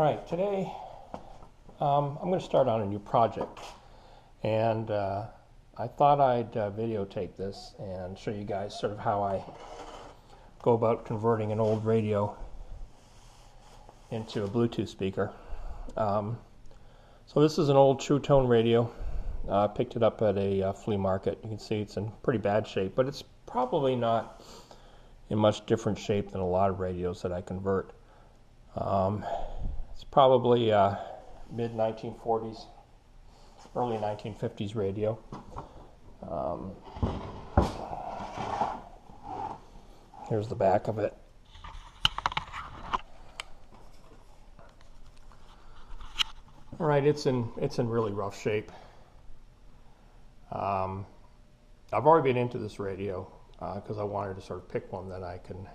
Alright, today I'm going to start on a new project, and I thought I'd videotape this and show you guys sort of how I go about converting an old radio into a Bluetooth speaker. So this is an old Truetone radio. I picked it up at a flea market. You can see it's in pretty bad shape, but it's probably not in much different shape than a lot of radios that I convert. It's probably mid-1940s, early 1950s radio. Here's the back of it. All right, it's in really rough shape. I've already been into this radio because I wanted to sort of pick one that I can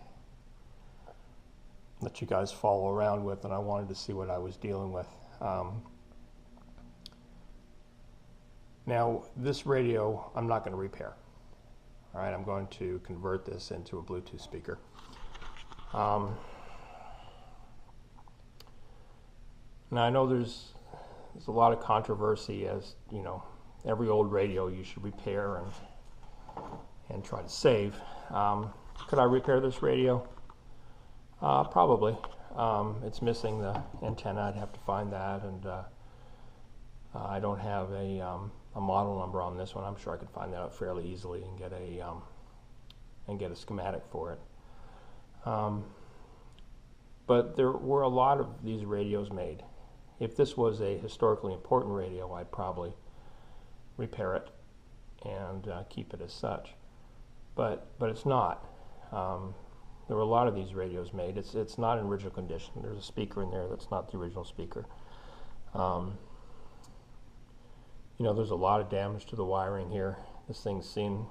let you guys follow around with, and I wanted to see what I was dealing with. Now, this radio I'm not going to repair. All right, I'm going to convert this into a Bluetooth speaker. Now I know there's a lot of controversy, as you know, every old radio you should repair and try to save. Could I repair this radio? Probably. It's missing the antenna. I'd have to find that, and I don't have a model number on this one. I'm sure I could find that out fairly easily and get a schematic for it. But there were a lot of these radios made. If this was a historically important radio, I'd probably repair it and keep it as such. But it's not. There were a lot of these radios made. It's not in original condition. There's a speaker in there that's not the original speaker. You know, there's a lot of damage to the wiring here. This thing's seen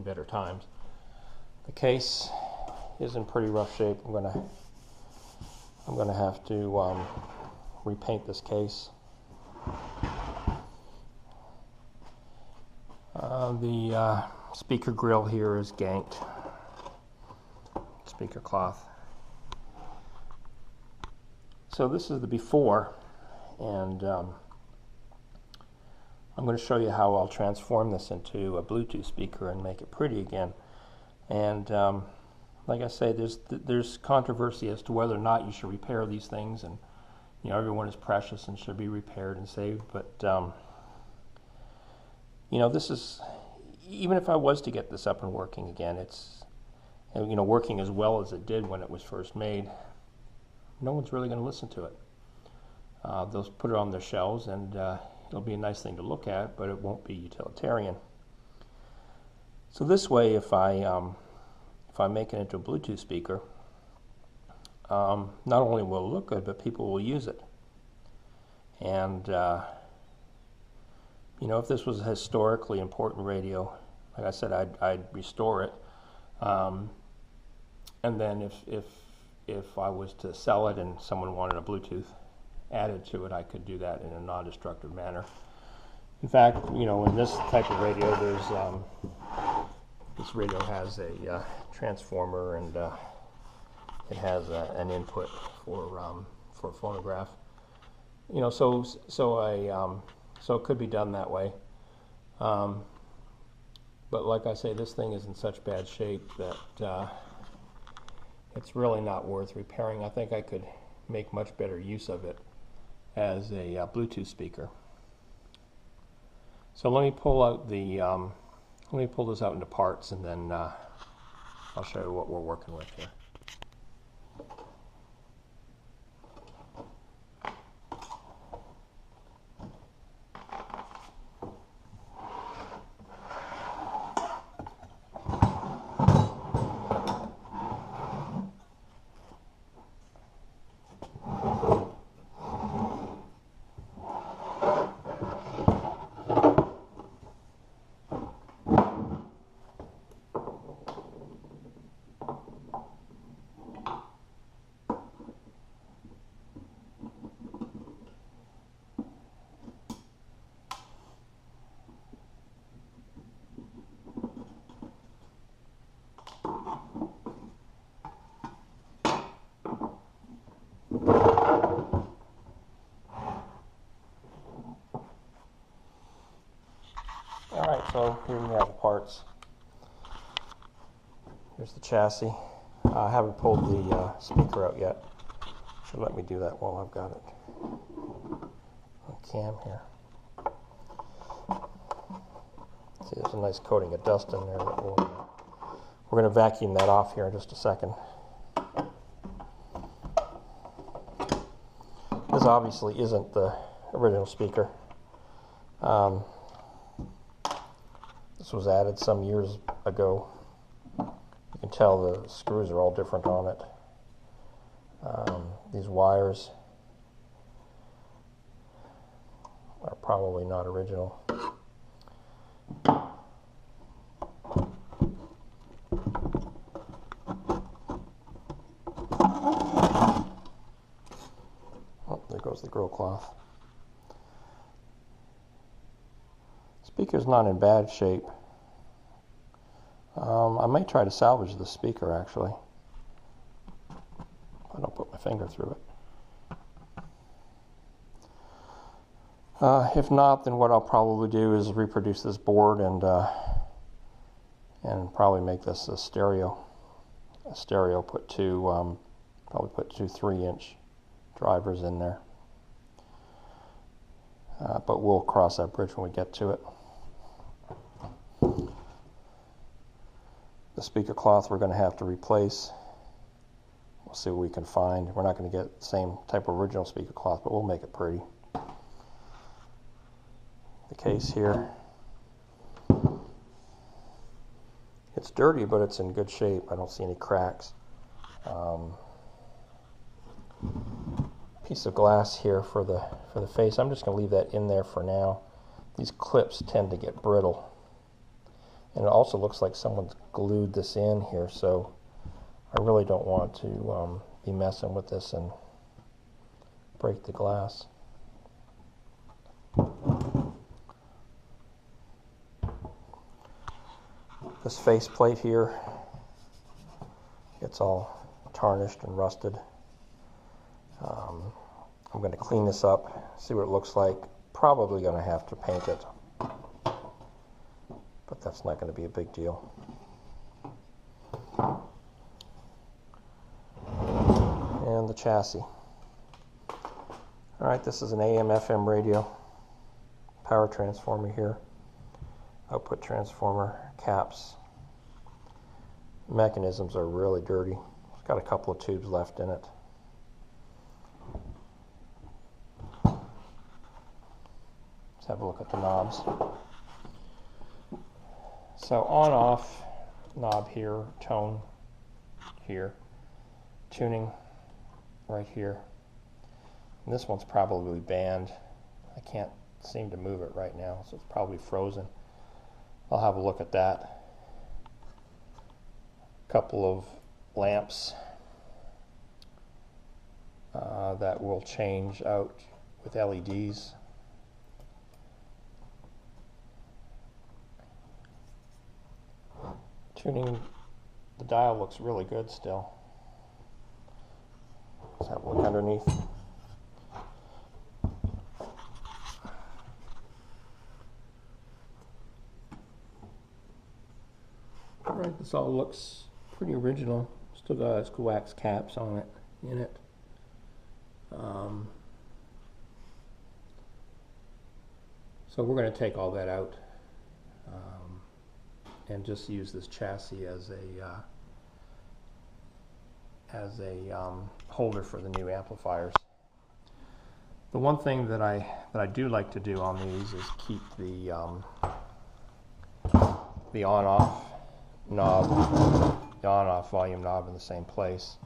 better times. The case is in pretty rough shape. I'm gonna have to repaint this case. The speaker grill here is ganked. Speaker cloth. So this is the before, and I'm going to show you how I'll transform this into a Bluetooth speaker and make it pretty again. And like I say, there's controversy as to whether or not you should repair these things, and you know, everyone is precious and should be repaired and saved. But you know, this is, even if I was to get this up and working again, it's, you know, working as well as it did when it was first made, no one's really going to listen to it. They'll put it on their shelves, and it'll be a nice thing to look at, but it won't be utilitarian. So this way, if I make it into a Bluetooth speaker, not only will it look good, but people will use it. And you know, if this was a historically important radio, like I said, I'd restore it. And then if I was to sell it and someone wanted a Bluetooth added to it, I could do that in a non-destructive manner. In fact, you know, in this type of radio, there's this radio has a transformer, and it has an input for a phonograph. You know, so it could be done that way. But like I say, this thing is in such bad shape that it's really not worth repairing. I think I could make much better use of it as a Bluetooth speaker. So let me pull out let me pull this out into parts, and then I'll show you what we're working with here. So here we have the parts. Here's the chassis. I haven't pulled the speaker out yet. Should let me do that while I've got it on cam here. See, there's a nice coating of dust in there that we're going to vacuum that off here in just a second. This obviously isn't the original speaker. This was added some years ago. You can tell the screws are all different on it. These wires are probably not original. Oh, there goes the grill cloth. Speaker's not in bad shape. I may try to salvage the speaker actually. I don't put my finger through it. If not, then what I'll probably do is reproduce this board and probably make this a stereo. Put two, probably put two 3-inch drivers in there. But we'll cross that bridge when we get to it. The speaker cloth we're going to have to replace. We'll see what we can find. We're not going to get the same type of original speaker cloth, but we'll make it pretty. The case here. It's dirty, but it's in good shape. I don't see any cracks. Piece of glass here for the face. I'm just going to leave that in there for now. These clips tend to get brittle. And it also looks like someone's glued this in here, so I really don't want to be messing with this and break the glass. This face plate here, it's all tarnished and rusted. I'm going to clean this up, see what it looks like. Probably going to have to paint it, but that's not going to be a big deal. And the chassis. Alright, this is an AM/FM radio. Power transformer here. Output transformer, caps. Mechanisms are really dirty. It's got a couple of tubes left in it. Let's have a look at the knobs. So on-off knob here, tone here, tuning right here. And this one's probably banned. I can't seem to move it right now, so it's probably frozen. I'll have a look at that. A couple of lamps that will change out with LEDs. Tuning, the dial looks really good still. Let's have a look underneath. Alright, this all looks pretty original. Still got its wax caps on it, in it. So we're going to take all that out and just use this chassis as a holder for the new amplifiers. The one thing that I do like to do on these is keep the on-off knob, the on-off volume knob in the same place.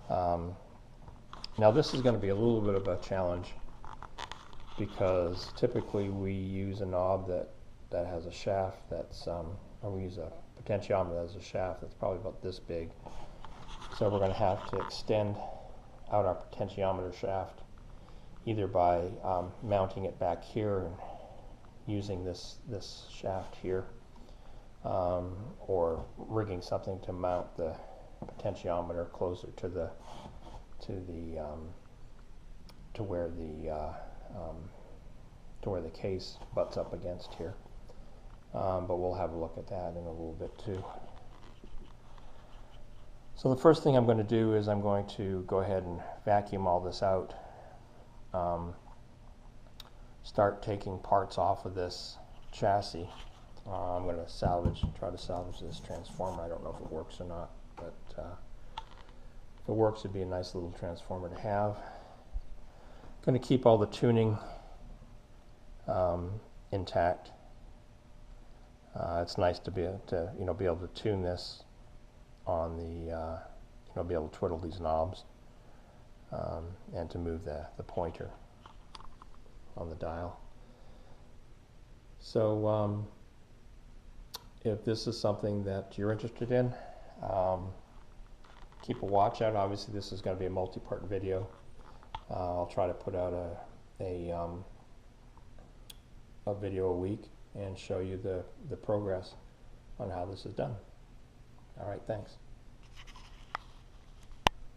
Now this is going to be a little bit of a challenge because typically we use a knob that has a shaft that's, or we use a potentiometer that has a shaft that's probably about this big. So we're going to have to extend out our potentiometer shaft either by mounting it back here and using this shaft here, or rigging something to mount the potentiometer closer to where the case butts up against here. but we'll have a look at that in a little bit too. So the first thing I'm going to do is I'm going to go ahead and vacuum all this out. Start taking parts off of this chassis. I'm going to try to salvage this transformer. I don't know if it works or not, but if it works, it'd be a nice little transformer to have. Going to keep all the tuning intact. It's nice to be able to tune this on the be able to twiddle these knobs and to move the pointer on the dial. So if this is something that you're interested in, keep a watch out. Obviously this is going to be a multi-part video. I'll try to put out a video a week and show you the progress on how this is done. All right, thanks.